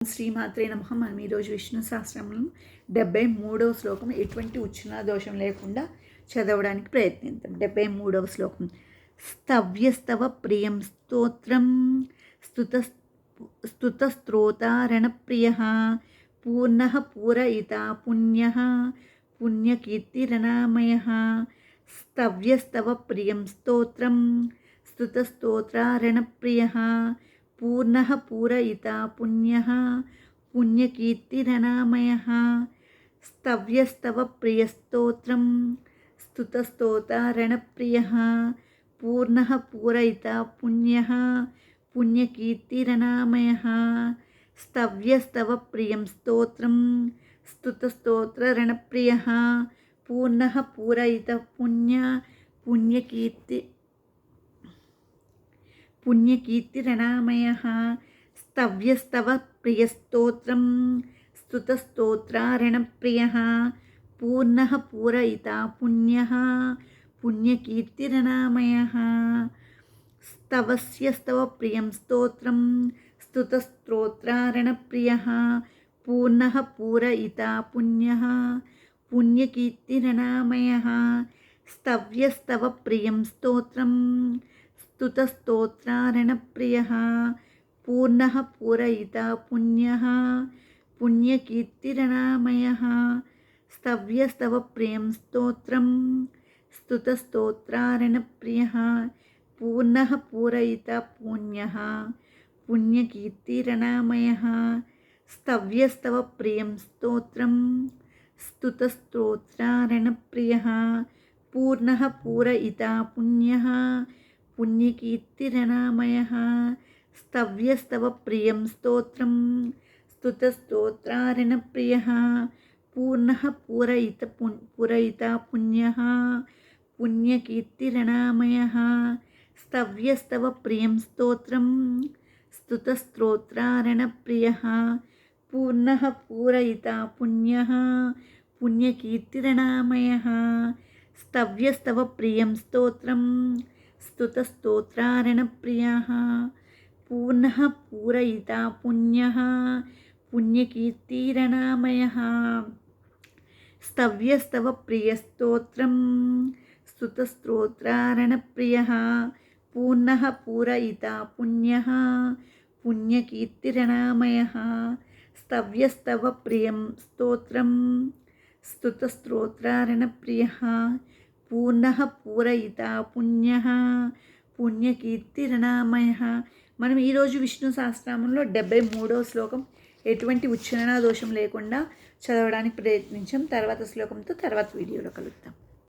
శ్రీమాత్రే నమః. మనం ఈరోజు విష్ణు సహస్రనామం 73వ శ్లోకం ఎటువంటి ఉచ్చారణ దోషం లేకుండా చదవడానికి ప్రయత్నిద్దాం. 73వ శ్లోకం. స్తవ్యస్తవ ప్రియం స్తోత్రం స్తుతస్త్రోతారణప్రియః పూర్ణః పూరయితా పుణ్యః పుణ్యకీర్తిరనామయః. స్తవ్యస్తవ ప్రియం స్తోత్రం స్తుతస్తోత్రారణప్రియః పూర్ణః పూరయితా పుణ్యః పుణ్యకీర్తిరనామయః. స్తవ్యస్తవ ప్రియస్తోత్రం స్తుతస్తోత్రారణప్రియః పూర్ణః పూరయితా పుణ్యః పుణ్యకీర్తిరనామయః. స్తవ్యస్తవ ప్రియం స్తోత్రం స్తుతస్తోత్రారణప్రియః పూర్ణః పూరయితా పుణ్యకీర్తిరనామయః. స్తవ్యస్తవ ప్రియస్తోత్రం స్తుతస్తోత్రారణప్రియః పూర్ణః పూరయితా పుణ్యః పుణ్యకీర్తిరనామయః. స్తవస్యస్తవ ప్రియం స్తోత్రం స్తుతస్తోత్రారణప్రియః పూర్ణః పూరయితా పుణ్యః పుణ్యకీర్తిరనామయః. స్తవ్యస్తవ ప్రియం స్తోత్రం స్తుతస్తోత్రారణప్రియః పూర్ణః పూరయితా పుణ్యః పుణ్యకీర్తిరనామయః. స్తవ్యస్తవ ప్రియం స్తోత్రం స్తుతస్తోత్రారణప్రియః పూర్ణః పూరయితా పుణ్యః పుణ్యకీర్తిరనామయః. స్తవ్యస్తవ ప్రియం స్తోత్రం స్తుతస్తోత్రారణప్రియః పూర్ణః పూరయితా పుణ్యః పుణ్యకీర్తిరనామయః. స్తవ్యస్తవ ప్రియం స్తోత్రం స్తుతస్తోత్రారణప్రియః పూర్ణః పూరయితా పుణ్యః పుణ్యకీర్తిరనామయః. స్తవ్యస్తవ ప్రియం స్తోత్రం స్తుతస్తోత్రారణప్రియః పూర్ణః పూరయితా పుణ్యః పుణ్యకీర్తిరనామయః. స్తవ్యస్తవ ప్రియం స్తోత్రం స్తుతస్తోత్రారణప్రియః పూర్ణః పూరయితా పుణ్యః పుణ్యకీర్తిరనామయః. స్తవ్యస్తవ ప్రియస్తోత్రం స్తుతస్తోత్రారణప్రియః పూర్ణః పూరయితా పుణ్యః పుణ్యకీర్తిరనామయః. స్తవ్యస్తవ ప్రియం స్తోత్రం స్తుతస్తోత్రారణప్రియః పూర్ణః పూరయితా పుణ్యః పుణ్యకీర్తిరనామయః. మనం ఈరోజు విష్ణు సహస్రనామంలో 73వ శ్లోకం ఎటువంటి ఉచ్చారణ దోషం లేకుండా చదవడానికి ప్రయత్నించాం. తర్వాత శ్లోకంతో తర్వాత వీడియోలో కలుద్దాం.